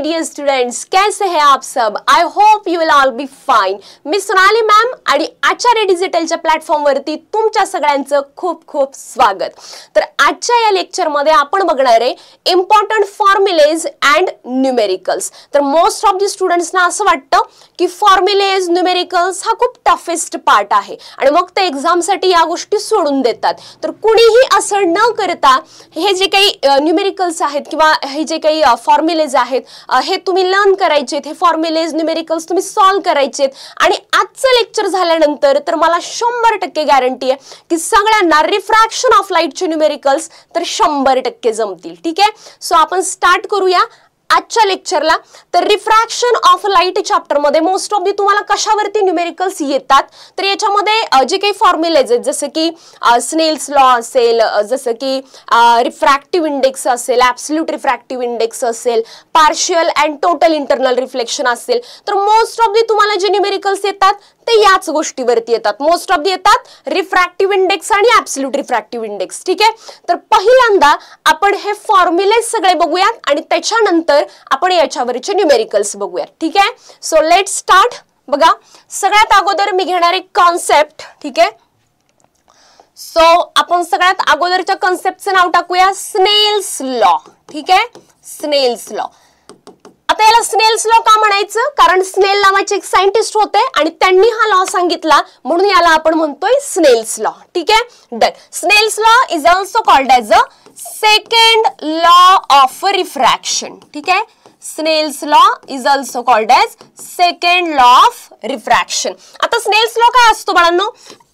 Deere students, कैसे हैं आप सब? I hope you will all be fine. मी सोनाली मॅम आणि आचार्य डिजिटलच्या प्लॅटफॉर्म वरती तुमच्या सगळ्यांचं खूप खूप स्वागत. तर आजच्या या लेक्चर मध्ये आपण बघणार आहे इम्पॉर्टंट फॉर्म्युलेज अँड न्यूमेरिकल्स. तर मोस्ट ऑफ द स्टुडंट्सना असं वाटतं की फॉर्म्युलेज न्यूमेरिकल्स हा खूप टफेस्ट पार्ट आहे आणि मग ते एक्झामसाठी या गोष्टी सोडून देतात. तर कुणीही असं न करता हे जे काही न्यूमेरिकल्स आहेत किंवा हे जे काही फॉर्म्युलेज आहेत हे तुम्ही लर्न करायचे, हे फॉर्म्युलेज न्यूमेरिकल्स तुम्ही सॉल्व करायचे आणि आजचं लेक्चर झाल्यानंतर तर मला 100% गॅरंटी आहे की सगळ्यांना रिफ्रॅक्शन ऑफ लाईटचे न्यूमेरिकल्स तर 100% जमतील. ठीक आहे, सो आपण स्टार्ट करूया आजच्या लेक्चरला. तर रिफ्रॅक्शन ऑफ लाईट चॅप्टर मध्ये मोस्ट ऑफ दी तुम्हाला कशावरती न्यूमेरिकल्स येतात, तर याच्यामध्ये जे काही फॉर्म्युलेज आहेत जसं की स्नेल्स लॉ असेल, जसं की रिफ्रॅक्टिव्ह इंडेक्स असेल, ॲब्सोल्यूट रिफ्रॅक्टिव्ह इंडेक्स असेल, partial and total internal reflection असेल, तर मोस्ट ऑफ दी तुम्हाला जे न्यूमेरिकल्स येतात ते याच गोष्टीवरती येतात. मोस्ट ऑफ दी येतात रिफ्रॅक्टिव्ह इंडेक्स आणि ॲब्सोल्यूट रिफ्रॅक्टिव्ह इंडेक्स. ठीक आहे, तर पहिल्यांदा आपण हे फॉर्म्युलेज सगळे बघूयात आणि त्याच्यानंतर आपण याच्यावरचे न्यूमेरिकल्स बघूयात. ठीक आहे, सो लेट्स स्टार्ट. बघा, सगळ्यात अगोदर मी घेणार एक कॉन्सेप्ट. ठीक आहे, सो आपण सगळ्यात अगोदरच्या कॉन्सेप्टचं नाव टाकूया स्नेल्स लॉ. ठीक आहे, स्नेल्स लॉ. आता याला स्नेल्स लॉ का म्हणायचं? कारण स्नेल नावाचे एक सायंटिस्ट होते आणि त्यांनी हा लॉ सांगितला म्हणून याला आपण म्हणतोय स्नेल्स लॉ. ठीक आहे, done. Snell's law is also called as a second law of refraction. ठीक आहे, Snell's law is also called as second law of refraction. आता स्नेल्स लॉ काय असतो बाळांनो?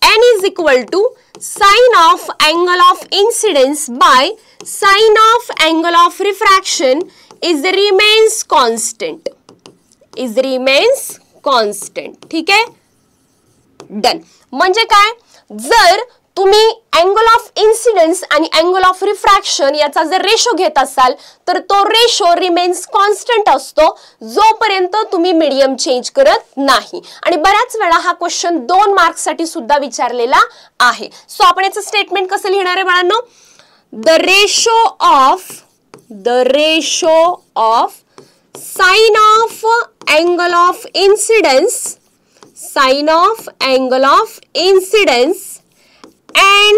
n is equal to sine of angle of incidence by sine of angle of refraction is remains constant. is remains constant. ठीक आहे, done. म्हणजे काय, जर तुम्ही अँगल ऑफ इन्सिडेंस आणि अँगल ऑफ रिफ्रॅक्शन याचा जर रेशो घेत असाल तर तो रेशो रिमेन्स कॉन्स्टंट असतो जोपर्यंत तुम्ही मीडियम चेंज करत नाही. आणि बऱ्याच वेळा हा क्वेश्चन 2 मार्क्स साठी सुद्धा विचारलेला आहे. सो आपण याचं स्टेटमेंट कसं लिहिणार आहे बाळांनो? the ratio of sine of angle of incidence and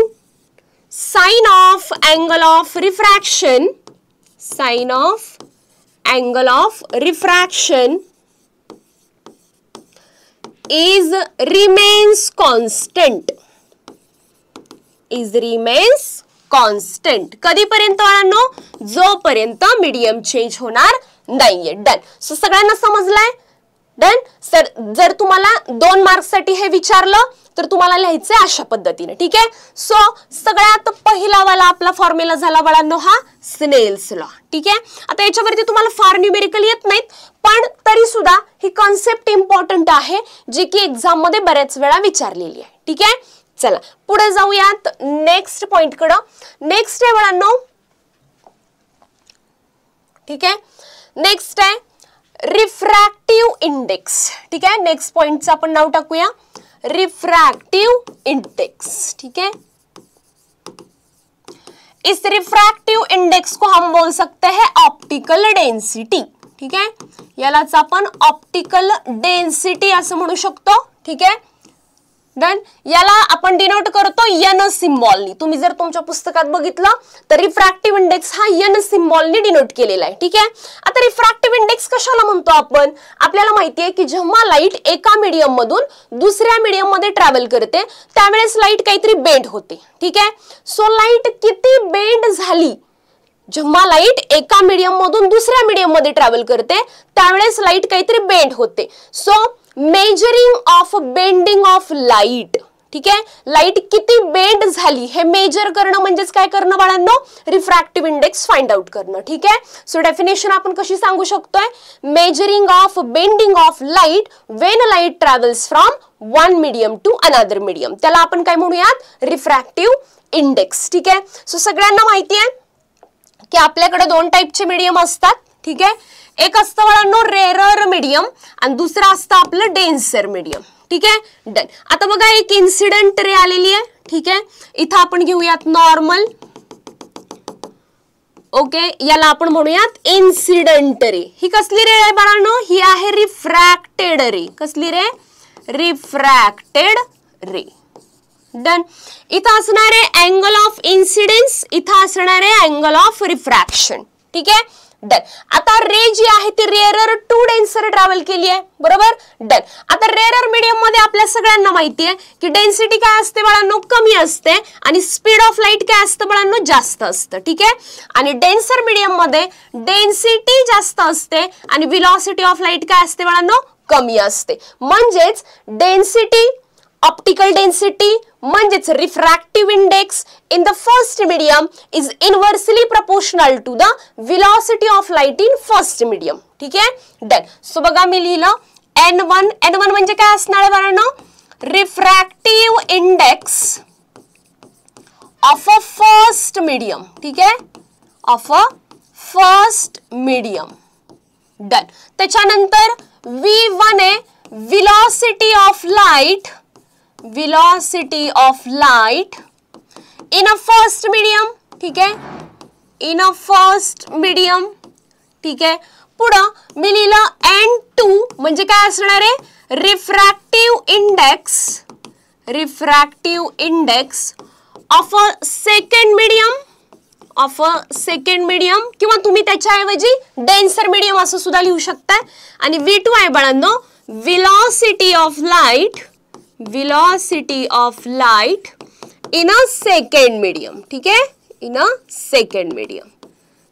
sine of angle of refraction is remains constant. कधीपर्यंत बाळांनो? जोपर्यंत मीडियम चेंज होणार नाहीये. डन. सो सगळ्यांना समजलंय? डन. सर जर तुम्हाला 2 मार्क्स साठी हे विचारलं तर तुम्हाला लिहायचंय अशा पद्धतीने. ठीक आहे, सो सगळ्यात पहिला वाला आपला फॉर्म्युला झाला बाळांनो हा स्नेल्स लॉ. ठीक आहे, आता याच्यावरती तुम्हाला फार न्यूमेरिकल येत नाहीत पण तरी सुद्धा ही कॉन्सेप्ट इम्पॉर्टंट आहे जी की एक्झाम मध्ये बऱ्याच वेळा विचारलेली आहे. ठीक आहे, चला पुढे जाऊयात नेक्स्ट पॉइंट कडे. नेक्स्ट आहे बाळांनो, ठीक आहे, नेक्स्ट आहे रिफ्रॅक्टिव्ह इंडेक्स. ठीक आहे, नेक्स्ट पॉइंटचं आपण नाव टाकूया रिफ्रॅक्टिव्ह इंडेक्स. ठीक है, इस रिफ्रैक्टिव इंडेक्स को हम बोल सकते हैं ऑप्टिकल डेन्सिटी. ठीक है, यालाच आपण ऑप्टिकल डेन्सिटी असं म्हणू शकतो. ठीक है, डन. याला आपण डिनोट करतो n सिम्बॉलनी. तुम्ही जर तुमच्या पुस्तकात बघितलं तर रिफ्रॅक्टिव्ह इंडेक्स हा n सिम्बॉलनी डिनोट केलेला आहे. ठीक आहे, आता रिफ्रॅक्टिव्ह इंडेक्स कशाला म्हणतो आपण? आपल्याला माहिती आहे की जेव्हा लाईट एका मीडियम मधून दुसऱ्या मीडियम मध्ये ट्रॅव्हल करते त्यावेळेस लाईट काहीतरी बेंड होते. ठीक आहे, सो लाईट किती बेंड झाली, जेव्हा लाईट एका मीडियम मधून दुसऱ्या मीडियम मध्ये ट्रॅव्हल करते त्यावेळेस लाईट काहीतरी बेंड होते. So measuring of bending of light. ठीक आहे, लाईट किती बेंड झाली हे मेजर करणं म्हणजेच काय करणं बाळांनो? रिफ्रॅक्टिव्ह इंडेक्स फाइंड आउट करणं. ठीक आहे, सो डेफिनेशन आपण कशी सांगू शकतोय? Measuring of bending of light when light travels from one medium to another medium. त्याला आपण काय म्हणूयात? Refractive index. ठीक आहे, सो सगळ्यांना माहिती आहे की आपल्याकडे 2 टाइपचे मीडियम असतात. ठीक आहे, एक असतं बाळांनो रेअरर मीडियम आणि दुसरं असतं आपलं डेन्सर मीडियम. ठीक आहे, डन. आता बघा एक इन्सिडेंट रे आलेली आहे. ठीक आहे, इथं आपण घेऊयात नॉर्मल ओके, याला आपण म्हणूयात इन्सिडेंट रे. ही कसली रे आहे बाळांनो? ही आहे रिफ्रॅक्टेड रे. कसली रे? रिफ्रॅक्टेड रे. डन. इथं असणार आहे अँगल ऑफ इन्सिडेन्स, इथं असणार आहे अँगल ऑफ रिफ्रॅक्शन. ठीक आहे, डन. आता रे जी आहे ती रेअरर टू डेन्सर ट्रॅव्हल केली आहे, बरोबर. डन. आता रेअरर मीडियम मध्ये आपल्या सगळ्यांना माहिती आहे की डेन्सिटी काय असते बाळांनो? कमी असते, आणि स्पीड ऑफ लाईट काय असतं बाळांनो? जास्त असतं. ठीक आहे, आणि डेन्सर मीडियम मध्ये डेन्सिटी जास्त असते आणि व्हेलॉसिटी ऑफ लाईट काय असते बाळांनो? कमी असते. म्हणजेच डेन्सिटी, ऑप्टिकल डेन्सिटी म्हणजेच refractive index in the first medium is inversely proportional to the velocity of light in first medium. ठीक आहे, डन. सो बघा मी लिहिलं N1. N1 म्हणजे काय असणार आहे बाळांनो? Refractive index of a first medium. ठीक आहे, of a first medium. Done. त्याच्यानंतर V1 आहे velocity of light, velocity of light in a first medium. ठीक आहे, in a first medium. ठीक आहे, पुढं मी लिहिलं N2 म्हणजे काय असणार आहे? Refractive index, refractive index of a second medium, of a second medium, किंवा तुम्ही त्याच्याऐवजी डेन्सर मीडियम असं सुद्धा लिहू शकता. आणि V2 आहे बाळांनो velocity of light, velocity of light in a second medium. ठीक आहे, in a second medium.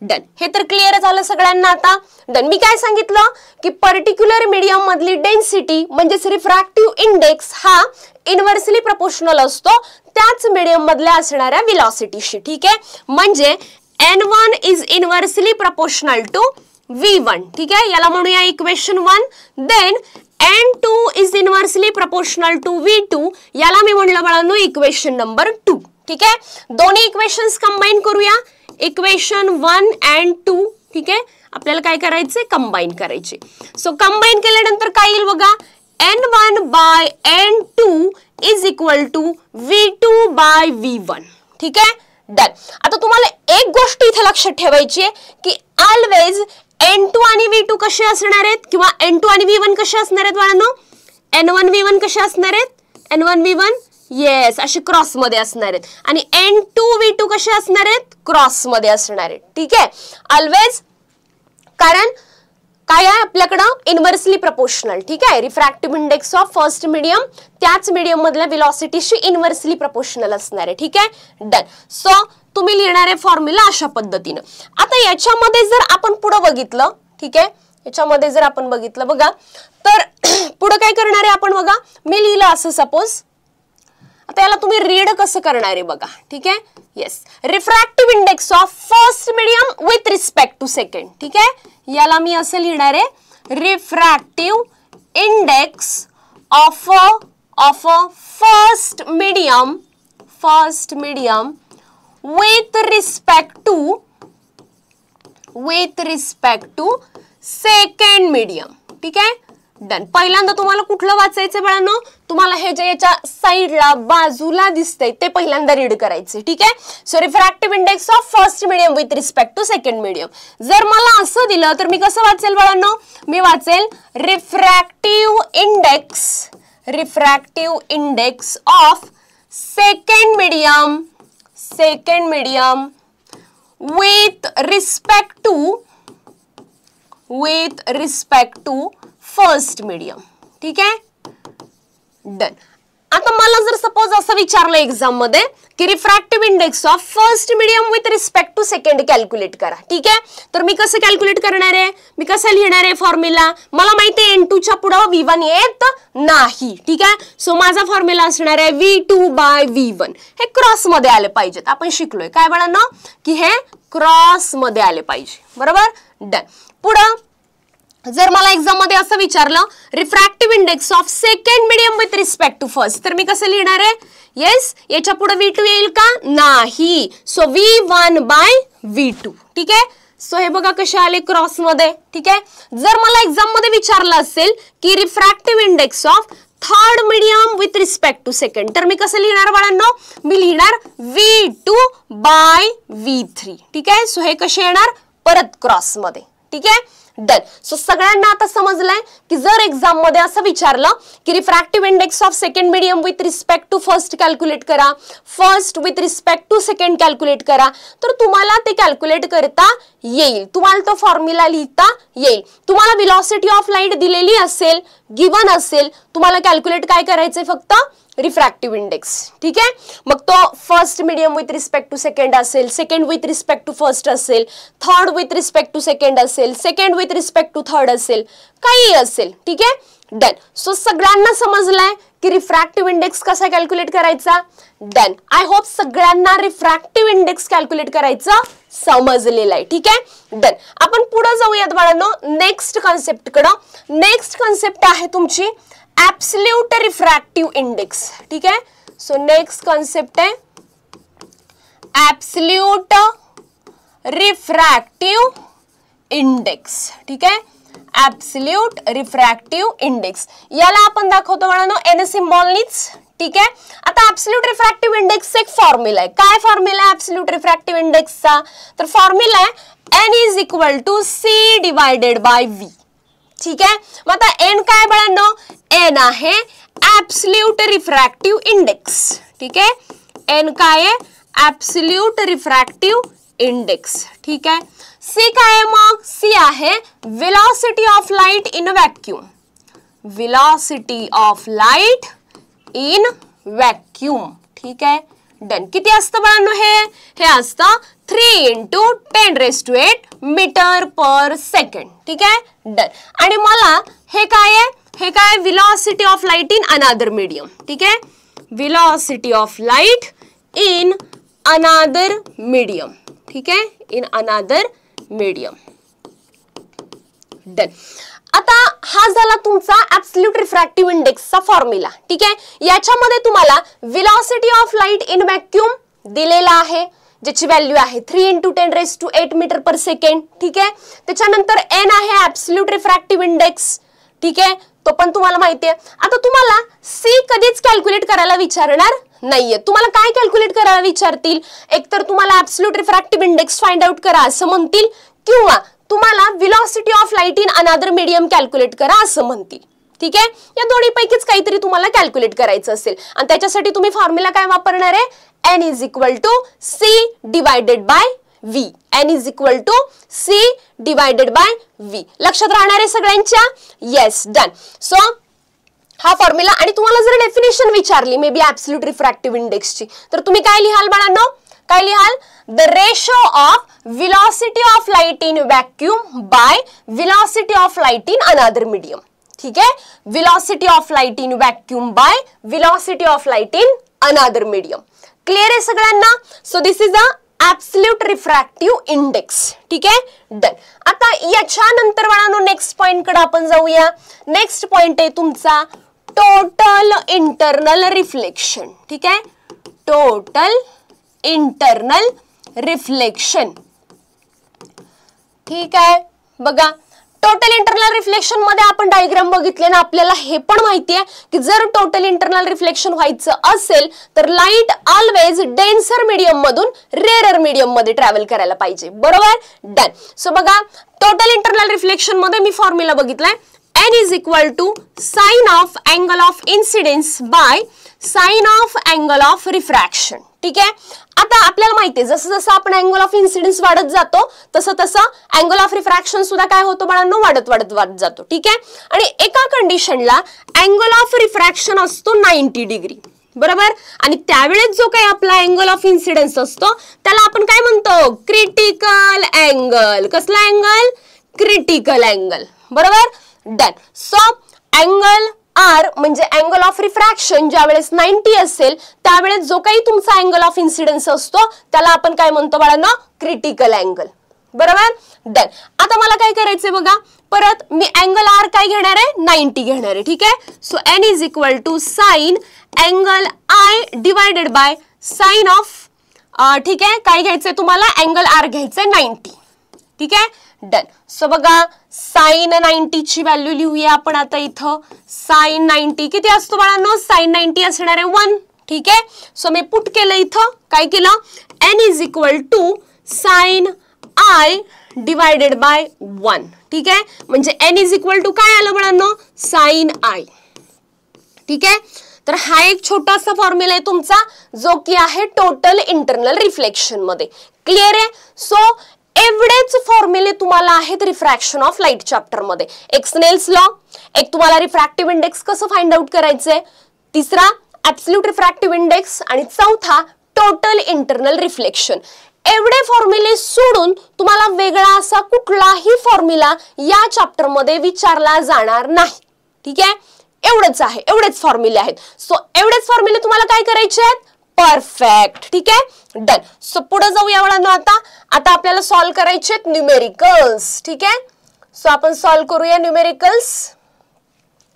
Done. हे तर क्लिअर झालं सगळ्यांना आता. डन. मी काय सांगितलं की पर्टिक्युलर मीडियम मधली डेन्सिटी म्हणजेच रिफ्रॅक्टिव्ह इंडेक्स हा इनव्हर्सली प्रपोर्शनल असतो त्याच मीडियम मधल्या असणाऱ्या व्हेलॉसिटीशी. ठीक आहे, म्हणजे N1 is inversely proportional to V1. ठीक आहे, याला म्हणूया equation 1. Then N2 is inversely proportional to V2. याला मी म्हणलं बाळांनो इक्वेशन नंबर 2. ठीक आहे, दोन्ही इक्वेशन्स कंबाईन करूया. Equation 1 and 2. ठीक आहे, आपल्याला काय करायचे? कंबाईन करायचे. सो कंबाईन केल्यानंतर काय येईल बघा? N1 by N2 is equal to V2 by V1. ठीक आहे, डन. आता तुम्हाला एक गोष्ट इथे लक्षात ठेवायची आहे की ऑलवेज N2 आणि V2 कसे असणार आहेत, किंवा N2 आणि V1 कसे असणार आहेत बाळांनो? N1 V1 कसे असणार आहेत? N1 V1 येस असे क्रॉस मध्ये असणार आहेत, आणि N2 V2 कसे असणार आहेत? क्रॉस मध्ये असणार आहेत. ठीक आहे, ऑलवेज. कारण काय आहे आपल्याकडं? Inversely proportional. ठीक आहे, refractive index of first medium त्याच मीडियम मधल्या व्हेलॉसिटीशी इनव्हर्सली प्रपोर्शनल असणार आहे. ठीक आहे, डन. सो तुम्ही लिहिणारे फॉर्म्युला अशा पद्धतीनं. आता याच्यामध्ये जर आपण पुढे बघितलं, ठीक आहे, याच्यामध्ये जर आपण बघितलं बघा, तर पुढे काय करणार आहे आपण बघा. मी लिहिलं असं सपोज. आता याला तुम्ही रीड कसं करणार आहे बघा. ठीक आहे, yes. Refractive index of first medium with respect to second. ठीक आहे, याला मी असं लिहिणार आहे refractive index of a first medium, first medium with respect to second medium. ठीक आहे, डन. पहिल्यांदा तुम्हाला कुठलं वाचायचं बाळांनो? तुम्हाला हे जे याच्या साइडला बाजूला दिसतंय ते पहिल्यांदा रीड करायचे. ठीक आहे, so refractive index of first medium with respect to second medium. जर मला असं दिलं तर मी कसं वाचेल बाळांनो? मी वाचेल refractive index of second medium, second medium with respect to first medium. ठीक आहे, डन. आता मला जर सपोज असं विचारलं एक्झाम मध्ये की refractive index of first medium with respect to second calculate करा. ठीक आहे, तर मी कसं कॅल्क्युलेट करणार आहे? मी कसं लिहिणार आहे फॉर्म्युला? मला माहिती आहे N2 च्या पुढे V1 येत नाही. ठीक आहे, सो माझा फॉर्म्युला असणार आहे V2 by V1. हे क्रॉस मध्ये आले पाहिजेत. आपण शिकलोय काय बाळांनो की हे क्रॉस मध्ये आले पाहिजे. बरोबर, डन. पुढं जर मला एक्झाम मध्ये असं विचारलं refractive index of second medium with respect to first, तर मी कसं लिहिणार आहे? येस, याच्या पुढे V2 येईल का? नाही. So V1 by V2. ठीक आहे, सो हे बघा कसे आले क्रॉस मध्ये. ठीक आहे, जर मला एक्झाम मध्ये विचारलं असेल की refractive index of third medium with respect to second. तर मी कसं लिहिणार बाळांनो, मी लिहिणार V2 बाय V3. ठीक आहे. सो हे कसे येणार, परत क्रॉस मध्ये. ठीक आहे. डन. सो सगळ्यांना आता समजलंय की जर एक्झाम मध्ये असं विचारलं की refractive index of second medium with respect to first calculate करा, first with respect to second calculate करा, तर तुम्हाला ते कॅल्क्युलेट करता येईल. तुम्हाला तो फॉर्म्युला लिहिता येईल. तुम्हाला व्हेलॉसिटी ऑफ लाईट दिलेली असेल, गिवन असेल, तुम्हाला कॅल्क्युलेट काय करायचंय, फक्त रिफ्रॅक्टिव्ह इंडेक्स. ठीक आहे. मग तो first medium with respect to second असेल, second with respect to first असेल, third with respect to second असेल, second with respect to third असेल, काही असेल. ठीक आहे. डन. सो सगळ्यांना समजलंय की रिफ्रॅक्टिव्ह इंडेक्स कसा कॅल्क्युलेट करायचा. डन. आय होप सगळ्यांना रिफ्रॅक्टिव्ह इंडेक्स कॅल्क्युलेट करायचं समजलेलं आहे. ठीक आहे. डन. आपण पुढे जाऊयात बाळांनो नेक्स्ट कॉन्सेप्ट कडे. नेक्स्ट कॉन्सेप्ट आहे तुमची ऍब्सल्यूट रिफ्रॅक्टिव्ह इंडेक्स. ठीक आहे. सो नेक्स्ट कॉन्सेप्ट आहे ऍब्सल्यूट रिफ्रॅक्टिव्ह इंडेक्स. ठीक आहे. ऍब्सल्यूट रिफ्रॅक्टिव्ह इंडेक्स याला आपण दाखवतो बाळांनो एन सिम्बॉलनीच. ठीक आहे. आता ऍब्सल्यूट रिफ्रॅक्टिव्ह इंडेक्स एक फॉर्म्युला आहे. काय फॉर्म्युला आहे ऍब्सल्यूट रिफ्रॅक्टिव्ह इंडेक्सचा, तर फॉर्म्युला आहे n is equal to c divided by v. ठीक आहे. मग आता n काय बाळांनो, n आहे ऍब्सल्यूट रिफ्रॅक्टिव्ह इंडेक्स. ठीक आहे. n काय आहे, ऍब्सल्यूट रिफ्रॅक्टिव्ह इंडेक्स. ठीक आहे. c काय आहे, मग c आहे velocity of light in vacuum. Velocity of light in vacuum. ठीक आहे. डन. किती असतं बाळांनो, हे असतं 3 × 10⁸ मीटर पर सेकंड. ठीक आहे. डन. आणि मला हे काय आहे, हे काय, velocity of light in another medium. ठीक आहे. Velocity of light in another medium. ठीक आहे. In another medium. डन. आता हा झाला तुमचा ऍब्सल्यूट रिफ्रॅक्टिव्ह इंडेक्सचा फॉर्म्युला. ठीक आहे. याच्यामध्ये तुम्हाला velocity of light in vacuum दिलेला आहे, ज्याची व्हॅल्यू आहे 3 × 10⁸ मीटर पर सेकंड. ठीक आहे. त्याच्यानंतर n आहे ऍब्सल्यूट रिफ्रॅक्टिव्ह इंडेक्स. ठीक आहे. तो पण तुम्हाला माहिती आहे. आता तुम्हाला c कधीच कॅल्क्युलेट करायला विचारणार नाहीये. तुम्हाला काय कॅल्क्युलेट करायला विचारतील, एकतर तुम्हाला absolute refractive index find out करा असं म्हणतील, किंवा तुम्हाला velocity of light in another medium calculate करा असं म्हणतील. ठीक आहे. या दोन्हीपैकीच काहीतरी तुम्हाला कॅल्क्युलेट करायचं असेल आणि त्याच्यासाठी तुम्ही फॉर्म्युला काय वापरणार आहे, n is equal to c divided by v. n is equal to c divided by v. लक्षात राहणार आहे सगळ्यांच्या. येस. डन. सो हा फॉर्म्युला. आणि तुम्हाला जर डेफिनेशन विचारली मे बी ऍब्सल्यूट रिफ्रॅक्टिव्ह इंडेक्सची, तर तुम्ही काय लिहाल बाळांनो, काय लिहाल, the ratio of velocity of light in vacuum by velocity of light in another medium. ठीक आहे. Velocity of light in vacuum by velocity of light in another medium. Clear आहे सगळ्यांना. So this is a absolute refractive index. ठीक आहे. Done. आता याच्यानंतर बाळांनो next point कडे आपण जाऊया. नेक्स्ट पॉइंट आहे तुमचा टोटल इंटरनल रिफ्लेक्शन. ठीक आहे. Total internal reflection. ठीक आहे. बघा, टोटल इंटरनल रिफ्लेक्शन मध्ये आपण डायग्राम बघितले ना, आपल्याला हे पण माहिती आहे की जर टोटल इंटरनल रिफ्लेक्शन व्हायचं असेल तर लाईट ऑलवेज डेन्सर मीडियम मधून रेअरर मीडियम मध्ये ट्रॅव्हल करायला पाहिजे. बरोबर. डन. सो बघा, टोटल इंटरनल रिफ्लेक्शन मध्ये मी फॉर्म्युला बघितलाय, n is equal to sine of angle of incidence by sine of angle of refraction. ठीक आहे. आता आपल्याला माहिती आहे जसं जसं आपण अँगल ऑफ इन्सिडेन्स वाढत जातो तसं तसं अँगल ऑफ रिफ्रॅक्शन सुद्धा काय होतो बाळांनो, वाढत जातो. ठीक आहे. आणि एका कंडिशनला अँगल ऑफ रिफ्रॅक्शन असतो 90 डिग्री. बरोबर. आणि त्यावेळेस जो काही आपला अँगल ऑफ इन्सिडेन्स असतो त्याला आपण काय म्हणतो, क्रिटिकल अँगल. कसला अँगल, क्रिटिकल अँगल. बरोबर. डन. सो अँगल आर म्हणजे अँगल ऑफ रिफ्रॅक्शन ज्यावेळेस 90 असेल त्यावेळेस जो काही तुमचा अँगल ऑफ इन्सिडेन्स असतो त्याला आपण काय म्हणतो बाळांनो, क्रिटिकल अँगल. बरोबर. डन. आता मला काय करायचंय बघा, परत मी अँगल आर काय घेणार आहे, 90 घेणार आहे. ठीक आहे. So n is equal to sine angle I divided by sine of, ठीक आहे, काय घ्यायचंय तुम्हाला, अँगल आर घ्यायचंय 90. ठीक आहे, डन. सो बघा साइन 90 ची व्हॅल्यू लिहूया आपण आता इथं. साइन 90 किती असतो बाळांनो? साइन 90 असणार आहे 1. ठीक आहे, सो मी पुट केलं इथं. काय केलं? n is equal to sine i divided by 1. ठीक आहे, म्हणजे n इज इक्वल टू काय आलं बाळांनो? Sine i. ठीक आहे, तर हा एक छोटासा फॉर्म्युला आहे तुमचा जो की आहे टोटल इंटरनल रिफ्लेक्शन मध्ये. क्लिअर आहे? सो एवढेच फॉर्म्युले तुम्हाला आहेत रिफ्रॅक्शन ऑफ लाईट चॅप्टर मध्ये. एक स्नेल्स लॉ, एक तुम्हाला रिफ्रॅक्टिव्ह इंडेक्स कसं फाइंड आउट करायचंय, तिसरा ऍब्सोल्यूट रिफ्रॅक्टिव्ह इंडेक्स आणि चौथा टोटल इंटरनल रिफ्लेक्शन. एवढे फॉर्म्युले सोडून तुम्हाला वेगळा असा कुठलाही फॉर्म्युला या चॅप्टर मध्ये विचारला जाणार नाही. ठीक आहे, एवढंच आहे, एवढेच फॉर्म्युले आहेत. सो एवढेच फॉर्म्युले तुम्हाला काय करायचे आहेत? परफेक्ट. ठीक आहे, डन. सो पुढे जाऊया बाळांनो. आता आपल्याला सॉल्व करायचे आहेत न्यूमेरिकल्स. ठीक आहे, सो आपण सॉल्व करूया न्यूमेरिकल्स.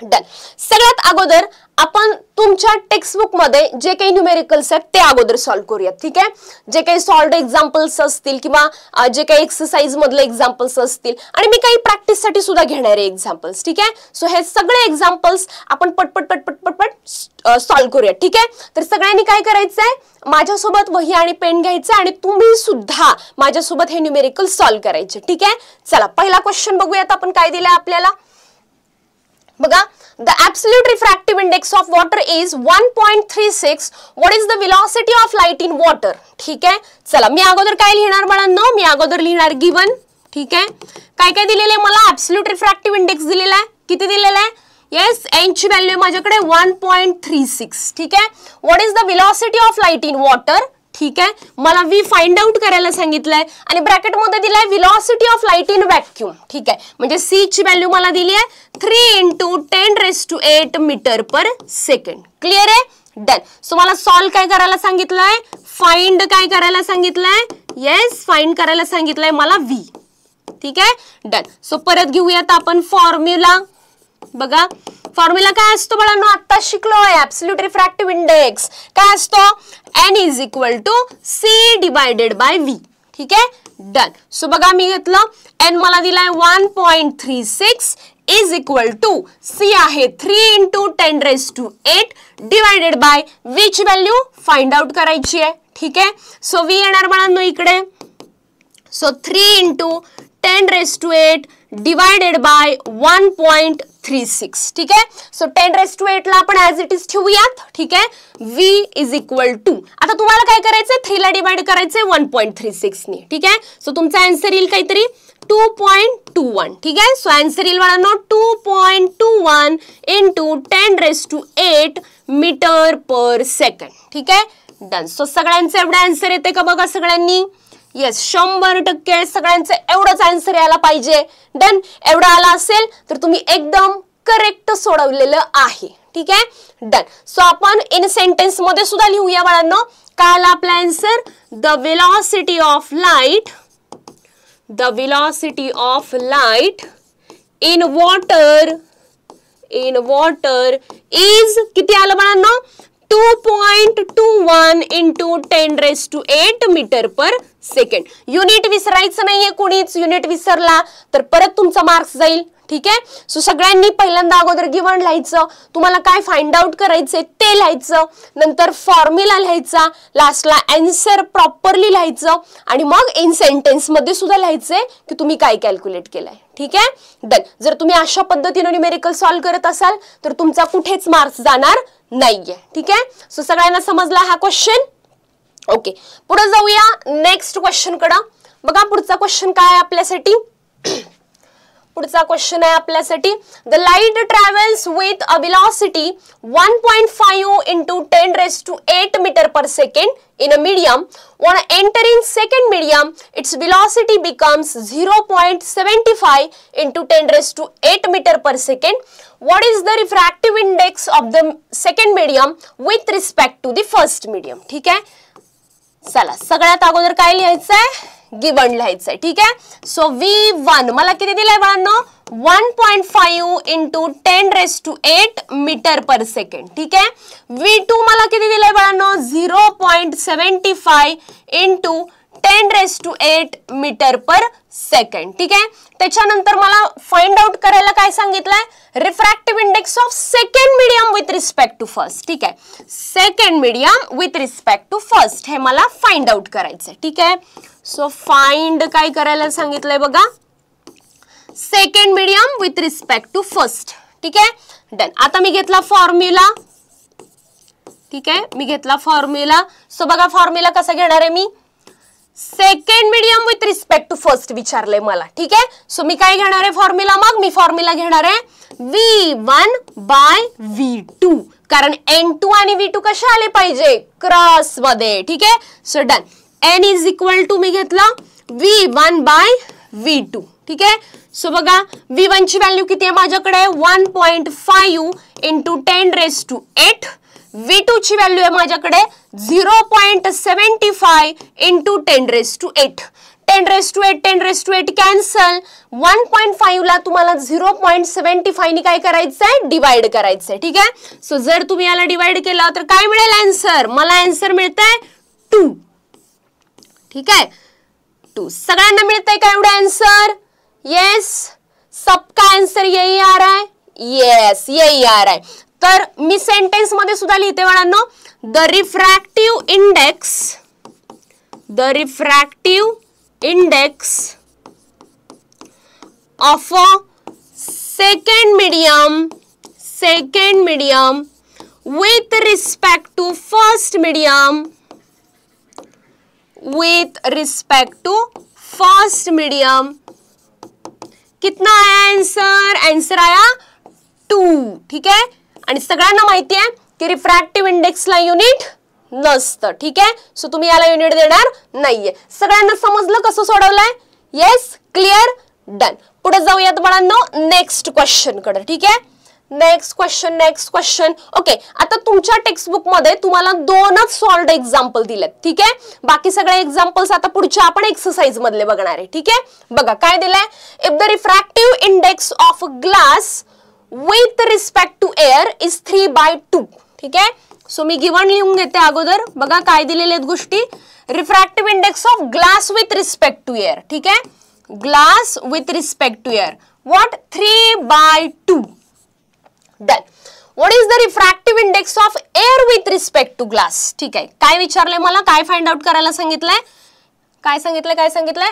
डन. सगळ्यात अगोदर आपण तुमच्या टेक्स्टबुक मध्ये जे काही न्यूमेरिकल्स आहेत ते अगोदर सॉल्व करूयात. ठीक आहे, जे काही सॉल्व्ड एक्झाम्पल्स असतील किंवा जे काही एक्सरसाइज मधले एक्झाम्पल्स असतील आणि मी काही प्रॅक्टिस साठी सुद्धा घेणार आहे एक्झाम्पल्स. ठीक आहे, सो हे सगळे एक्झाम्पल्स आपण पटपट पटपट पटपट सॉल्व करूया. ठीक आहे, तर सगळ्यांनी काय करायचंय? माझ्यासोबत वही आणि पेन घ्यायचं आणि तुम्ही सुद्धा माझ्यासोबत हे न्यूमेरिकल सॉल्व करायचे. ठीक आहे, चला पहिला क्वेश्चन बघूयात आपण काय दिलंय आपल्याला. बघा, the absolute refractive index of water is 1.36. what is the velocity of light in water? ठीक आहे, चला मी अगोदर काय लिहिणार बाळांनो? मी अगोदर लिहिणार गिवन. ठीक आहे, काय काय दिलेलं आहे मला? ऍब्सोल्यूट रिफ्रॅक्टिव्ह इंडेक्स दिलेला आहे. किती दिलेला आहे? येस, n ची व्हॅल्यू माझ्याकडे 1.36. ठीक आहे, what is the velocity of light in water? ठीक आहे, मला v फाइंड आउट करायला सांगितलंय आणि ब्रॅकेट मध्ये दिलाय velocity of light in vacuum. ठीक आहे, म्हणजे c ची व्हॅल्यू मला दिली आहे 3 × 10⁸ मीटर पर सेकंड. क्लिअर आहे? डन. सो मला सॉल्व काय करायला सांगितलंय? फाइंड काय करायला सांगितलंय? येस, फाइंड करायला सांगितलंय मला v. ठीक आहे, डन. सो परत घेऊयात आपण फॉर्म्युला. बघा, फॉर्म्युला काय असतो बाळांनो? आता शिकलोय. ऍब्सोल्यूट रिफ्रॅक्टिव्ह इंडेक्स काय असतो? n is equal to c divided by v. ठीक आहे, डन. सो बघा मी घेतलं n मला दिलाय 1.36 इज इक्वल टू c आहे 3 × 10⁸ डिवायडेड बाय v ची व्हॅल्यू फाइंड आउट करायची आहे. ठीक आहे, सो v येणार बाळांनो इकडे. So 3 × 10⁸ divided bye 1.36. ठीक आहे, सो 10⁸ ला आपण ऍज इट इज ठेवूयात. ठीक आहे, v इज इक्वल टू, आता तुम्हाला काय करायचंय? 3 ला डिवाइड करायचंय 1.36 ने. ठीक आहे, सो तुमचा आन्सर येईल काहीतरी 2.21. ठीक आहे, सो आन्सर येईल बाळांनो 2.21 × 10⁸ मीटर पर सेकंड. ठीक आहे, डन. सो सगळ्यांचे एवढे आन्सर येते का बघा सगळ्यांनी? येस, 100% सगळ्यांचे एवढंच आन्सर यायला पाहिजे. डन. एवढं आला असेल तर तुम्ही एकदम करेक्ट सोडवलेलं आहे. ठीक आहे, डन. सो आपण इन सेंटेन्स मध्ये सुद्धा लिहूया बाळांनो. काय आला आपला answer? The velocity of light, the velocity of light in water, in water is किती आलं बाळांनो? 2.21 × 10⁸ मीटर पर सेकंड. युनिट विसरायचं नाहीये कोणीच. युनिट विसरला तर परत तुमचा मार्क्स जाईल. ठीक आहे, सो सगळ्यांनी पहिल्यांदा अगोदर गिवन लिहायचं, तुम्हाला काय फाइंड आउट करायचंय ते लिहायचं, नंतर फॉर्म्युला लिहायचा, लास्टला आन्सर प्रॉपरली लिहायचं आणि मग इन सेंटेन्स मध्ये सुद्धा लिहायचंय की तुम्ही काय कॅल्क्युलेट केलंय. ठीक आहे, डन. जर तुम्ही अशा पद्धतीने न्यूमेरिकल सॉल्व करत असाल तर तुमचा कुठेच मार्क्स जाणार नाहीये. ठीक आहे, सो सगळ्यांना समजला हा क्वेश्चन? ओके, पुढे जाऊया नेक्स्ट क्वेश्चन कडे. बघा पुढचा क्वेश्चन काय आहे आपल्यासाठी? पुढचा क्वेश्चन आहे आपल्यासाठी, the light travels with a velocity 1.5 × 10⁸ metre per second in a medium. On entering second medium, its velocity becomes 0.75 × 10⁸ meter per second. What is the refractive index of the second medium with respect to the first medium? ठीक आहे, चला सगळ्यात अगोदर काय लिहायचंय? Given लिहायचंय. ठीक आहे, सो v1 मला किती दिलंय बाळांनो? 1.5 × 10⁸ मीटर पर सेकंड. ठीक आहे, v2 मला किती दिलंय बाळांनो? 0.75 × 10⁸ मीटर पर सेकंड. ठीक आहे. त्याच्यानंतर मला फाइंड आउट करायला काय सांगितलंय, refractive index of second medium with respect to first. ठीक आहे. Second medium with respect to first हे मला फाइंड आउट करायचंय. ठीक आहे. सो फाइंड काय करायला सांगितलंय बघा, second medium with respect to first. ठीक आहे. डन. आता मी घेतला फॉर्म्युला. ठीक आहे. मी घेतला फॉर्म्युला. सो बघा फॉर्म्युला कसा घेणार आहे मी, second medium with respect to first विचारले मला. ठीक आहे. सो मी काय घेणार आहे फॉर्म्युला, मग मी फॉर्म्युला घेणार आहे V1 बाय V2, कारण N2 आणि V2 कसे आले पाहिजे, क्रॉस मध्ये. ठीक आहे. So done. N is equal to मी घेतला V1 बाय V2. ठीक आहे. सो बघा V1 ची व्हॅल्यू किती आहे माझ्याकडे, 1.5 इंटू 10⁸. V2 ची व्हॅल्यू आहे माझ्याकडे 0.75 इंटू 10⁸. 10⁸ कॅन्सल. 1.5 ला तुम्हाला 0.75 ने काय करायचंय, डिवाइड करायचंय. ठीक आहे. सो जर तुम्ही याला डिवाइड केला तर काय मिळेल आन्सर, मला आन्सर मिळतंय 2. ठीक आहे. 2 सगळ्यांना मिळतंय का एवढं आन्सर, यस. सबका आंसर यही आ रहा है, यस यही आ रहा है. तर मी सेंटेन्स मध्ये सुद्धा लिहिते बाळांनो, the refractive index of a second medium with respect to first medium कितना आया आंसर, आंसर आया 2. ठीक आहे. आणि सगळ्यांना माहिती आहे की रिफ्रॅक्टिव्ह इंडेक्सला युनिट नसतं. ठीक आहे. सो तुम्ही याला युनिट देणार नाहीये. सगळ्यांना समजलं कसं सोडवलंय, येस क्लिअर. डन. पुढे जाऊयात बाळांनो नेक्स्ट क्वेश्चन कडे. ठीक आहे. Next question. ओके. आता तुमच्या टेक्स्टबुक मध्ये तुम्हाला 2च सॉल्व्ड एक्झाम्पल दिलेत. ठीक आहे. बाकी सगळे एक्झाम्पल्स आता पुढच्या आपण एक्सरसाइज मधले बघणार आहे. ठीक आहे. बघा काय दिलंय, if the refractive index of glass with respect to air is 3/2. ठीक आहे. सो मी गिवन लिहून घेते अगोदर. बघा काय दिलेले आहेत गोष्टी, refractive index of glass with respect to air. ठीक आहे. Glass with respect to air what, 3/2. Done. What is the refractive index of air with respect to glass. ठीक आहे. काय विचारलंय मला, काय फाइंड आउट करायला सांगितलंय, काय सांगितलंय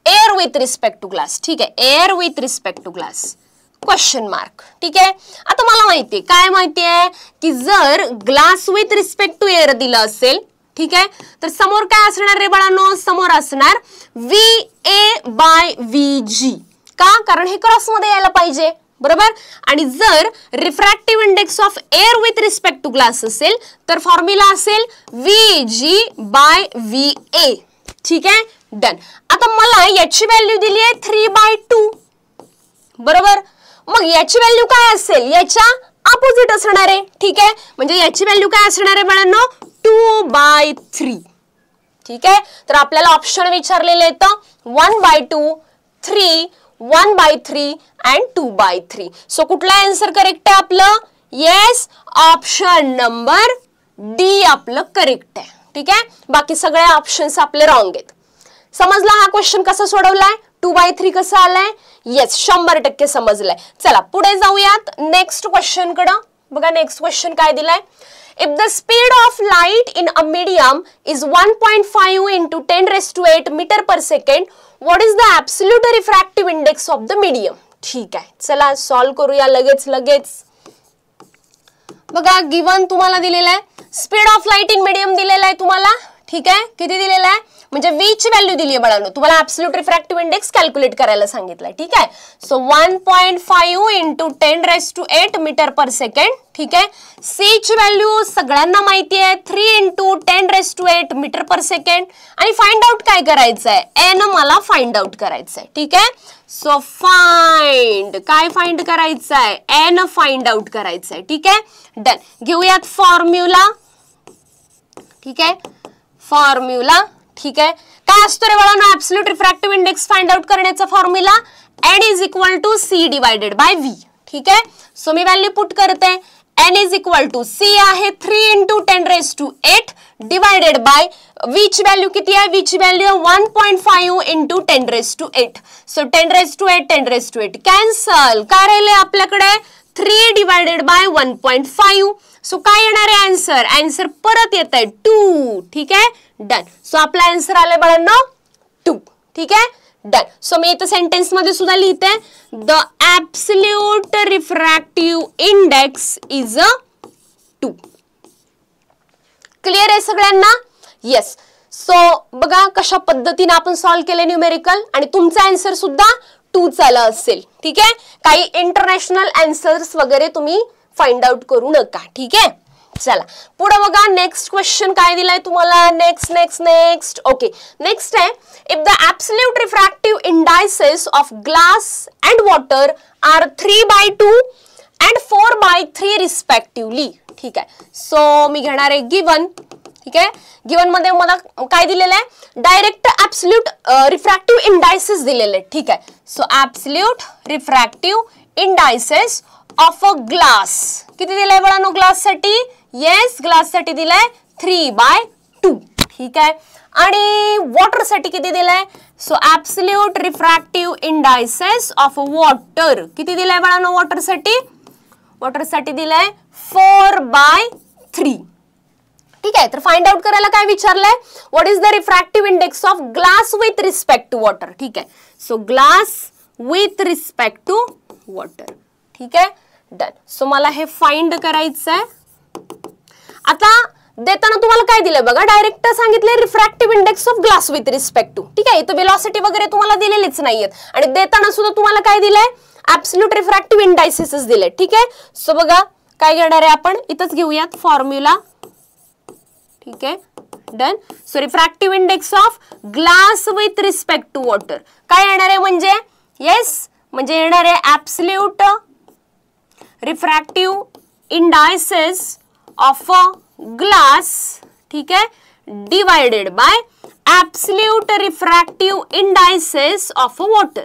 air with respect to glass. ठीक आहे. Air with respect to glass question mark. ठीक आहे. आता मला माहितीये, काय माहितीये की जर glass with respect to air दिलं असेल, ठीक आहे, तर समोर काय असणार रे बाळांनो, समोर असणार VA बाय VG. का, कारण हे क्रॉस मध्ये यायला पाहिजे, बरोबर. आणि जर refractive index of air with respect to glass असेल तर फॉर्म्युला असेल VG बाय VA. ठीक आहे. डन. आता मला याची व्हॅल्यू दिली आहे 3/2, बरोबर. मग याची व्हॅल्यू काय असेल, याच्या अपोजिट असणार आहे. ठीक आहे. म्हणजे याची व्हॅल्यू काय असणार आहे बाळांनो, 2/3. ठीक आहे. तर आपल्याला ऑप्शन विचारलेले आहेत 1/2, 3, 1/3 and 2/3. सो कुठला आन्सर करेक्ट आहे आपलं, येस ऑप्शन नंबर डी आपलं करेक्ट आहे. ठीक आहे. बाकी सगळे ऑप्शन्स आपले रॉंग आहेत. समजला हा क्वेश्चन कसा सोडवलाय, 2/3 कसं आलाय, येस 100% समजलंय. चला पुढे जाऊयात नेक्स्ट क्वेश्चन कडे. बघा नेक्स्ट क्वेश्चन काय दिलाय, if the speed of light in a medium is 1.5 into 10⁸ metre per second, what is the absolute refractive index of the medium. ठीक आहे. चला सॉल्व करूया लगेच. बघा गिवन तुम्हाला दिलेला आहे, speed of light in medium दिलेला आहे तुम्हाला. ठीक आहे. किती दिलेला आहे, म्हणजे V ची व्हॅल्यू दिली आहे बाळांनो. तुम्हाला ऍब्सोल्यूट रिफ्रॅक्टिव्ह इंडेक्स कॅल्क्युलेट करायला सांगितलंय. ठीक आहे. So 1.5 into 10⁸ metre per second. ठीक आहे. C ची व्हॅल्यू सगळ्यांना माहिती आहे 3 इंटू 10⁸ मीटर पर सेकंड. आणि फाइंड आउट काय करायचंय, N मला फाइंड आउट करायचंय. ठीक आहे. सो काय फाइंड करायचंय, N फाइंड आउट करायचंय. ठीक आहे. डन. घेऊयात फॉर्म्युला. ठीक आहे. फॉर्म्युला. ठीक आहे. काय असतो रे बाळांनो, absolute refractive index find out करण्याचा formula N is equal to C divided by V. ठीक आहे. सो मी व्हॅल्यू पुट करते, N is equal to C आहे 3 into 10⁸ divided by which value किती आहे, which value 1.5 into 10⁸. So 10⁸, 10⁸. Cancel. काय राहिले आपल्याकडे 3 डिवायडेड बाय 1.5. सो काय येणार आहे आन्सर, आन्सर परत येत आहे 2. ठीक आहे, डन. सो आपला आन्सर आलाय बाळांनो 2. ठीक आहे, डन. सो मी इथं सेंटेन्स मध्ये सुद्धा लिहिते, the absolute refractive index is 2. Clear आहे सगळ्यांना? येस. सो बघा कशा पद्धतीने आपण सॉल्व्ह केले न्यूमेरिकल, आणि तुमचा आन्सर सुद्धा 2 आला असेल. ठीक आहे, काही इंटरनॅशनल आन्सर्स वगैरे तुम्ही फाइंड आउट करू नका. ठीक आहे, चला पुढे बघा. नेक्स्ट क्वेश्चन काय दिलाय तुम्हाला, नेक्स्ट. ओके, नेक्स्ट आहे, if the absolute refractive indices of glass and water are 3/2 and 4/3 respectively. ठीक आहे, सो मी घेणार आहे गिवन. ठीक आहे, गिवन मध्ये मला काय दिलेलं आहे, डायरेक्ट ऍब्सोल्यूट रिफ्रॅक्टिव्ह इंडायसेस दिलेले आहेत. ठीक आहे, so absolute refractive indices of a glass किती दिलंय बाळांनो ग्लाससाठी, येस ग्लाससाठी दिलंय 3/2. ठीक आहे, आणि वॉटर साठी किती दिलंय, so absolute refractive indices of water किती दिलंय बाळांनो, वॉटर साठी दिलंय 4/3. ठीक आहे, तर फाइंड आउट करायला काय विचारलंय, what is the refractive index of glass with respect to water. ठीक आहे, so glass with respect to water. ठीक आहे, डन. सो मला हे फाइंड करायचं आहे. आता देताना तुम्हाला काय दिलंय बघा, डायरेक्ट सांगितलंय refractive index of glass with respect to. ठीक आहे, इथं वेलॉसिटी वगैरे तुम्हाला दिलेलीच नाहीयेत, आणि देताना सुद्धा तुम्हाला काय दिलंय, ऍब्सोल्यूट रिफ्रॅक्टिव्ह इंडायसेस दिले. ठीक आहे, सो बघा काय घेणार आहे आपण, इथंच घेऊयात फॉर्म्युला. ठीक आहे, done. So refractive index of glass with respect to water काय येणार आहे, म्हणजे येस म्हणजे येणार आहे absolute refractive indices of a glass. ठीक आहे, divided by absolute refractive indices of a water.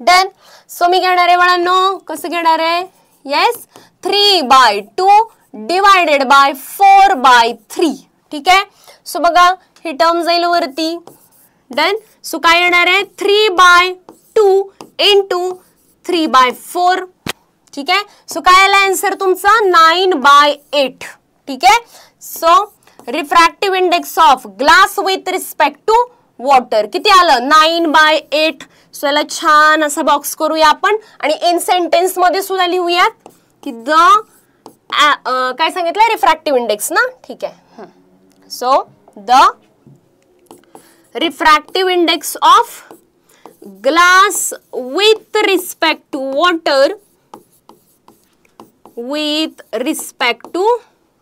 Done. So मी घेणार आहे बाळांनो, कसं घेणार आहे, येस 3/2 डिवाइडेड बाय 4/3. ठीक आहे, सो बघा ही टर्म जाईल वरती. डन. सो काय येणार आहे 3/2 इंटू 3/4. ठीक आहे, सो काय आला आन्सर तुमचा 9/8. ठीक आहे, so refractive index of glass with respect to water किती आलं 9/8. सो याला छान असा बॉक्स करूया आपण, आणि इन सेंटेन्स मध्ये सुद्धा लिहूयात की द काय सांगितलं रिफ्रॅक्टिव्ह इंडेक्स ना. ठीक आहे, so the refractive index of glass with respect to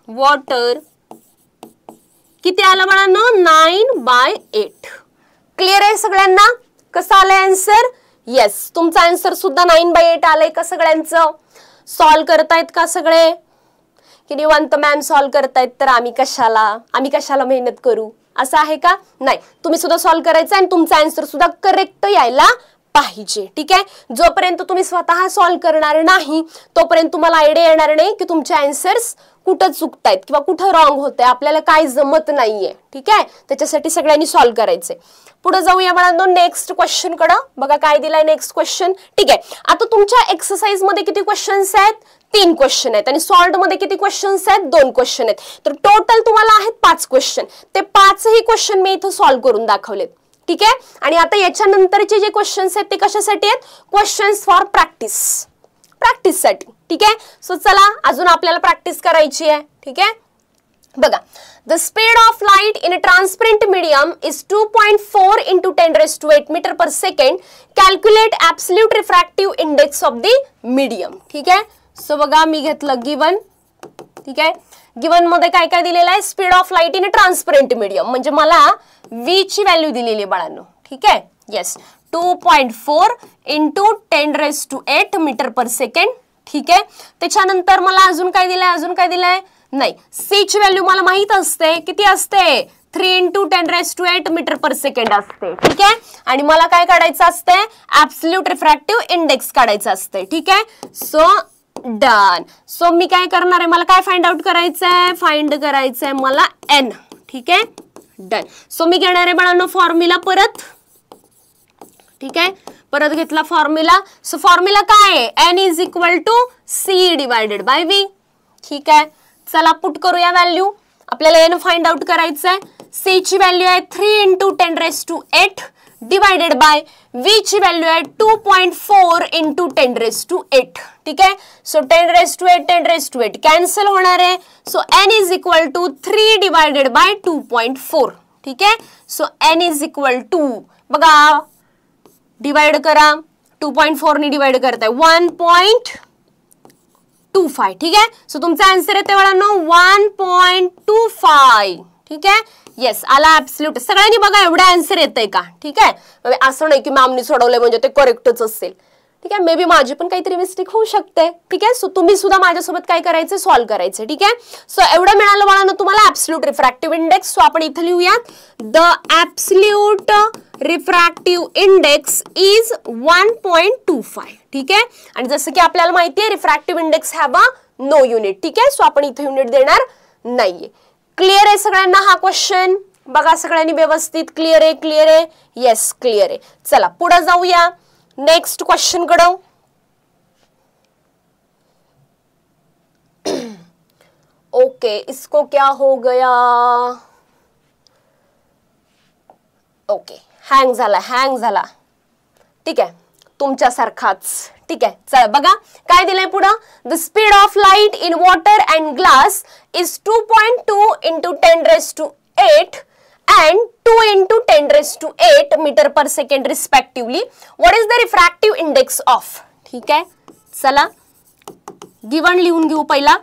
water किती आलं बाळांनो 9/8. क्लिअर आहे सगळ्यांना, कसं आलंय आन्सर, येस तुमचा आन्सर सुद्धा 9/8 आलंय का सगळ्यांचं. सॉल्व करतायत का सगळे, की निवांत मॅम सॉल्व करतायत तर आम्ही कशाला मेहनत करू, असं आहे का, नाही तुम्ही सुद्धा सॉल्व करायचं आणि तुमचा आन्सर सुद्धा करेक्ट यायला पाहिजे. ठीक आहे, जोपर्यंत तुम्ही स्वतः सॉल्व करणार नाही तोपर्यंत तुम्हाला आयडिया येणार नाही की तुमचे आन्सर्स कुठं चुकतायत किंवा कुठं रॉंग होतंय, आपल्याला काय जमत नाहीये. ठीक आहे, त्याच्यासाठी सगळ्यांनी सॉल्व करायचंय. पुढे जाऊया बाळांनो नेक्स्ट क्वेश्चन कडे. बघा काय दिलाय नेक्स्ट क्वेश्चन. ठीक आहे, आता तुमच्या एक्सरसाइज मध्ये किती क्वेश्चन्स आहेत, 3 क्वेश्चन आहेत, आणि सॉल्व्ड मध्ये किती क्वेश्चन्स आहेत, 2 क्वेश्चन आहेत. तर टोटल तुम्हाला आहेत 5 क्वेश्चन. ते 5ही क्वेश्चन मी इथं सॉल्व्ह करून दाखवलेत. ठीक आहे, आणि आता याच्यानंतरचे जे क्वेश्चन्स आहेत ते कशासाठी आहेत, क्वेश्चन्स फॉर प्रॅक्टिससाठी. ठीक आहे, सो चला अजून आपल्याला प्रॅक्टिस करायची आहे. ठीक आहे, बघा the speed of light in a transparent medium is 2.4 into 10⁸ meter per second. Calculate absolute refractive index of the medium. ठीक आहे, सो बघा मी घेतलं गिवन. ठीक आहे, गिवन मध्ये काय काय दिलेलं आहे, speed of light in a transparent medium, म्हणजे मला v ची व्हॅल्यू दिलेली बाळांनो. ठीक आहे, yes 2.4 into 10⁸ metre per second. ठीक आहे, त्याच्यानंतर मला अजून काय दिलंय, नाही c ची व्हॅल्यू मला माहित असते, किती असते 3 into 10⁸ मीटर पर सेकंड असते. ठीक आहे, आणि मला काय काढायचं असते, ऍब्सोल्यूट रिफ्रॅक्टिव्ह इंडेक्स काढायचं असते. ठीक आहे, सो डन. सो मी काय करणार आहे, मला काय फाइंड आउट करायचंय, मला n. ठीक आहे, डन. सो मी घेणार आहे बाळांनो फॉर्म्युला परत, ठीक आहे, परत घेतला फॉर्म्युला. सो फॉर्म्युला काय आहे, n is equal to c divided by v. ठीक आहे, चला पुट करूया व्हॅल्यू. आपल्याला n फाइंड आउट करायचं आहे. c ची व्हॅल्यू आहे 3 × 10⁸ डिवायडेड बाय v ची व्हॅल्यू आहे 2.4 × 10⁸. ठीक आहे, सो 10⁸ कॅन्सल होणार आहे. So n is equal to 3 divided by 2.4. ठीक आहे, so n is equal to बघा डिवाइड करा, 2.4 ने डिवाइड करताय 1.25. ठीक आहे, सो तुमचा आन्सर येते बाळांनो 1.25. ठीक आहे, येस आला ऍब्सल्यूट. सगळ्यांनी बघा एवढा आन्सर येतंय का. ठीक आहे, असं नाही की मॅमनी सोडवलंय म्हणजे ते करेक्टच असेल. ठीक आहे, मे बी माझी पण काहीतरी मिस्टेक होऊ शकते. ठीक आहे, सो तुम्ही सुद्धा माझ्यासोबत काय करायचं, सॉल्व्ह करायचं. ठीक आहे, सो एवढं मिळालं बाळांनो तुम्हाला ऍब्सल्यूट रिफ्रॅक्टिव्ह इंडेक्स. सो आपण इथे लिहूयात the absolute refractive index is 1.25. ठीक आहे, आणि जसं की आपल्याला माहिती आहे refractive index have a no unit. ठीक आहे, सो आपण इथे युनिट देणार नाहीये. क्लिअर आहे सगळ्यांना हा क्वेश्चन. बघा सगळ्यांनी व्यवस्थित क्लिअर आहे, क्लिअर आहे, येस क्लिअर आहे. चला पुढे जाऊया नेक्स्ट क्वेश्चन कडे. ओके, इसको क्या हो गया, ओके हँग झाला. ठीक आहे, तुमच्यासारखाच. ठीक आहे, चला बघा काय दिलंय पुढं. The speed of light in water and glass is 2.2 × 10⁸ and 2 × 10⁸ metre per second respectively. What is the refractive index of. ठीक आहे, चला गिवन लिहून घेऊ. पहिला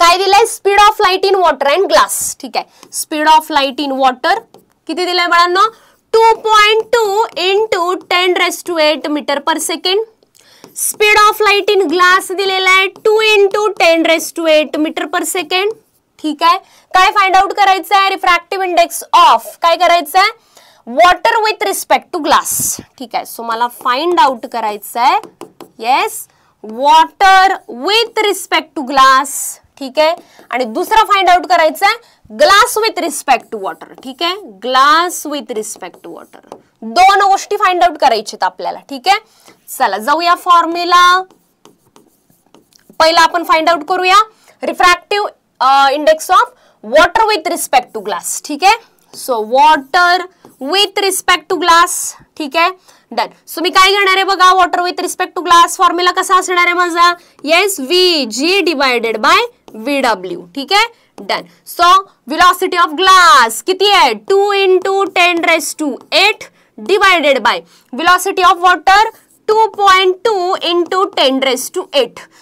काय दिलंय, speed of light in water and glass. ठीक आहे, speed of light in water किती दिलंय बाळांनो, 2.2 × 10⁸ metre per second. Speed of light in glass दिलेला आहे 2 × 10⁸ मीटर पर सेकंड. ठीक आहे, काय फाइंड आउट करायचं आहे, रिफ्रॅक्टिव्ह इंडेक्स ऑफ काय करायचं आहे, water with respect to glass. ठीक आहे, सो मला फाइंड आउट करायचं आहे, yes water with respect to glass. ठीक आहे, आणि दुसरा फाइंड आउट करायचा आहे glass with respect to water. ठीक आहे, glass with respect to water. दोन गोष्टी फाइंड आउट करायच्यात आपल्याला. ठीक आहे, चला जाऊया फॉर्म्युला. पहिला आपण फाइंड आउट करूया refractive index of water with respect to glass. ठीक आहे, so water with respect to glass. ठीक आहे, डन. सो मी काय घेणार आहे बघा, water with respect to glass formula कसा असणार आहे माझा, yes VG divided by VW. ठीक आहे, done. So velocity of glass किती आहे, 2 × 10⁸ divided by velocity of water 2.2 × 10⁸.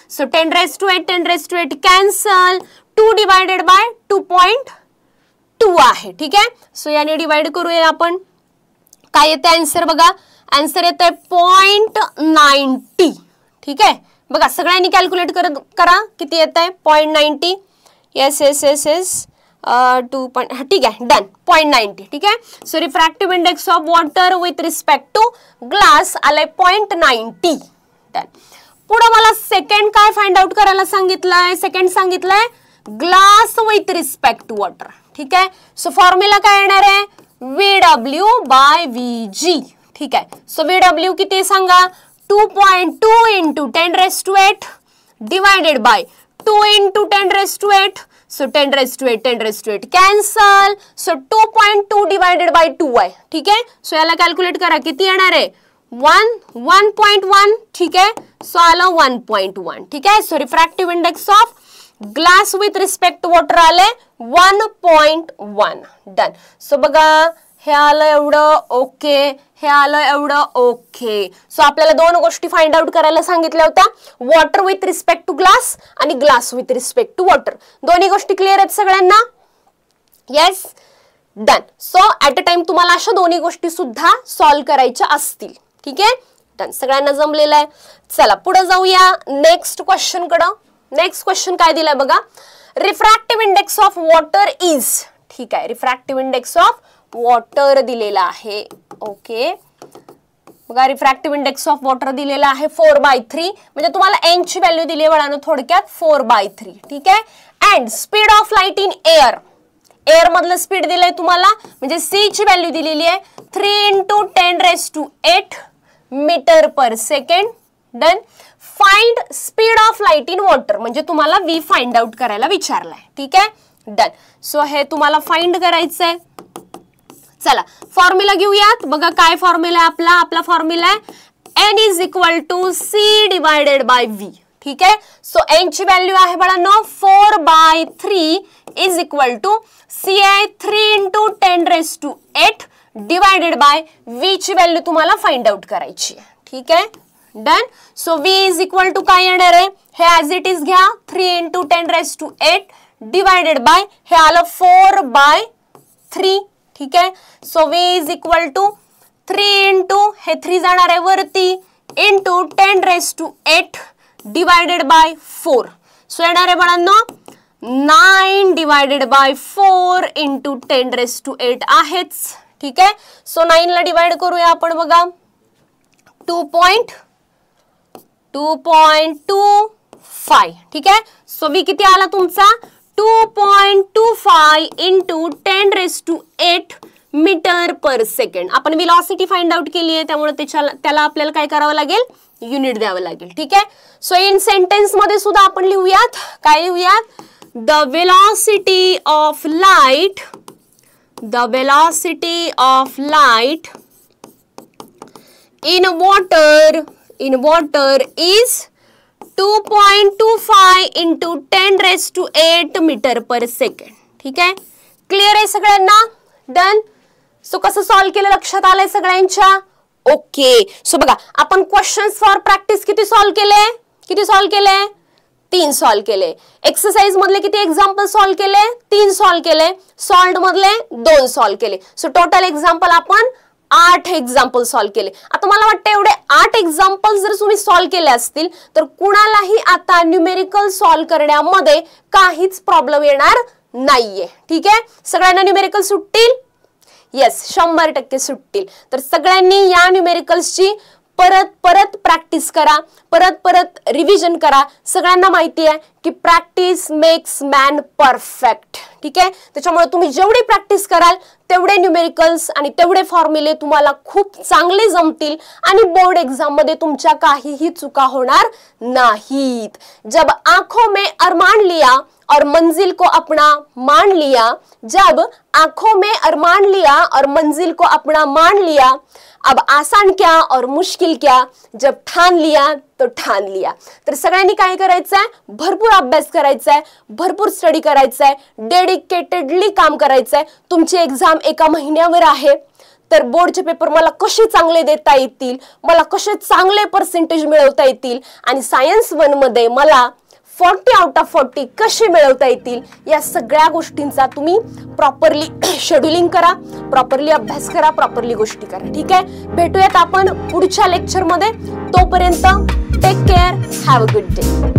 So 10⁸ cancel, 2 divided by 2.2 आहे. ठीक आहे, सो याने डिवाइड करूया आपण. काय येते आन्सर बघा, आन्सर येते 0.90. ठीक आहे, बघा सगळ्यांनी कॅल्क्युलेट करा किती येत आहे, 0.90. Yes yes yes yes 2. ठीक आहे, डन, 0.90. ठीक आहे, so refractive index of water with respect to glass आलाय 0.90. डन. पुढे मला सेकंड काय फाइंड आउट करायला सांगितलंय, सेकंड सांगितलंय glass with respect to water. ठीक आहे, सो फॉर्म्युला काय येणार आहे, VW बाय VG. ठीक आहे, सो VW किती सांगा, 2.2 × 10⁸ divided bye 2 × 10⁸. So 10⁸ cancel, so 2.2 divided by 2 आहे. ठीक आहे, सो याला कॅल्क्युलेट करा किती येणार आहे, 1.1. ठीक आहे, सो आलं 1.1. ठीक आहे, so refractive index of glass with respect to water आले 1.1. डन. सो बघा हे आलं एवढं ओके, हे आलं एवढं ओके. सो आपल्याला दोन गोष्टी फाइंड आउट करायला सांगितल्या होत्या, water with respect to glass आणि glass with respect to water. दोन्ही गोष्टी क्लिअर आहेत सगळ्यांना, yes done. So at a time तुम्हाला अशा दोन्ही गोष्टी सुद्धा सॉल्व्ह करायच्या असतील. ठीक आहे, डन, सगळ्यांना जमलेलं आहे. चला पुढे जाऊया नेक्स्ट क्वेश्चन कडे. नेक्स्ट क्वेश्चन काय दिलाय बघा, refractive index of water is. ठीक आहे, रिफ्रॅक्टिव्ह इंडेक्स ऑफ वॉटर दिलेला आहे. ओके, बघा रिफ्रॅक्टिव्ह इंडेक्स ऑफ वॉटर दिलेला आहे 4/3. म्हणजे तुम्हाला n ची व्हॅल्यू दिली आहे थोडक्यात 4/3. ठीक आहे, and speed of light in air air मधलं स्पीड दिलंय तुम्हाला, म्हणजे सी ची व्हॅल्यू दिलेली आहे 3 × 10⁸ metre per second. Done. Find speed of light in water, म्हणजे तुम्हाला व्ही फाइंड आउट करायला विचारलाय. ठीक आहे. डन. सो हे तुम्हाला फाइंड करायचंय. चला फॉर्म्युला घेऊयात. बघा काय फॉर्म्युला आहे आपला. आपला फॉर्म्युला आहे N is equal to C divided by V. ठीक आहे. सो N ची व्हॅल्यू आहे बाळांनो 4/3 इज इक्वल टू C आहे 3 × 10⁸ डिवायडेड बाय V ची व्हॅल्यू तुम्हाला फाइंड आउट करायची आहे. ठीक आहे. Done. So V is equal to काय येणार आहे, हे ॲज इट इज घ्या 3 × 10⁸ डिवायडेड बाय हे आलं 4/3. ठीक आहे. So V is equal to 3 × हे 3 जाणार आहे वरती इंटू 10⁸ डिवायडेड बाय 4. सो येणार आहे बाळांनो 9 डिवायडेड बाय 4 इंटू 10⁸ आहेच. ठीक आहे. सो 9 ला डिवाइड करूया आपण. बघा 2.25. ठीक आहे. सो V किती आला तुमचा 2.25 इंटू 10⁸ मीटर पर सेकंड. आपण वेलॉसिटी फाइंड आउट केली आहे, त्यामुळे त्याला आपल्याला काय करावं लागेल, युनिट द्यावं लागेल. ठीक आहे. सो इन सेंटेन्स मध्ये सुद्धा आपण लिहूयात. काय लिहूयात, the velocity of light in water is 2.25 into 10⁸ metre per second. ठीक आहे. क्लिअर आहे सगळ्यांना. डन. सो कसं सॉल्व केलं लक्षात आलंय सगळ्यांच्या. ओके. सो बघा आपण क्वेश्चन्स फॉर प्रॅक्टिस किती सॉल्व केले, 3 सॉल्व केले. एक्सरसाइज मधले किती एक्झाम्पल सॉल्व केले, 3 सॉल्व केले. सॉल्व्ड मधले 2 सॉल्व केले. सो टोटल एक्झाम्पल आपण 8 एक्झाम्पल सॉल्व केले. आता मला वाटतं एवढे 8 एक्झाम्पल जर तुम्ही सॉल्व केले असतील तर कुणालाही आता न्यूमेरिकल सॉल्व करण्यामध्ये काहीच प्रॉब्लेम येणार नाहीये. ठीक आहे. सगळ्यांना न्यूमेरिकल सुटतील. येस 100% सुटतील. तर सगळ्यांनी या न्यूमेरिकल्सची परत प्रॅक्टिस करा, परत रिव्हिजन करा. सगळ्यांना माहिती आहे की प्रॅक्टिस मेक्स मॅन परफेक्ट. ठीक आहे. त्याच्यामुळे तुम्ही जेवढी प्रॅक्टिस कराल तेवढे न्यूमेरिकल्स आणि तेवढे फॉर्म्युले तुम्हाला खूप चांगले जमतील आणि बोर्ड एग्जाम मध्ये तुमच्या काहीही चुका होणार नाहीत. जब आंखों में अरमान लिया और मंजिल को अपना मान लिया, जब आंखों में अरमान लिया और मंजिल को अपना मान लिया, अब आसान क्या और मुश्किल क्या, जब ठान लिया तो ठान लिया. तर सगळ्यांनी काय करायचंय, भरपूर अभ्यास करायचाय, भरपूर स्टडी करायचाय, डेडिकेटेडली काम करायचंय. तुमची एक्झाम 1 महिन्यावर आहे. तर बोर्डचे पेपर मला कसे चांगले देता येतील, मला कसे चांगले पर्सेंटेज मिळवता येतील आणि सायन्स 1 मध्ये मला 40 आउट ऑफ 40 कसे मिळवता येतील, या सगळ्या गोष्टींचा तुम्ही प्रॉपरली शेड्यूलिंग करा, प्रॉपरली अभ्यास करा, प्रॉपरली गोष्टी करा. ठीक आहे. भेटूयात आपण पुढच्या लेक्चर मध्ये. तोपर्यंत take care. Have a good day.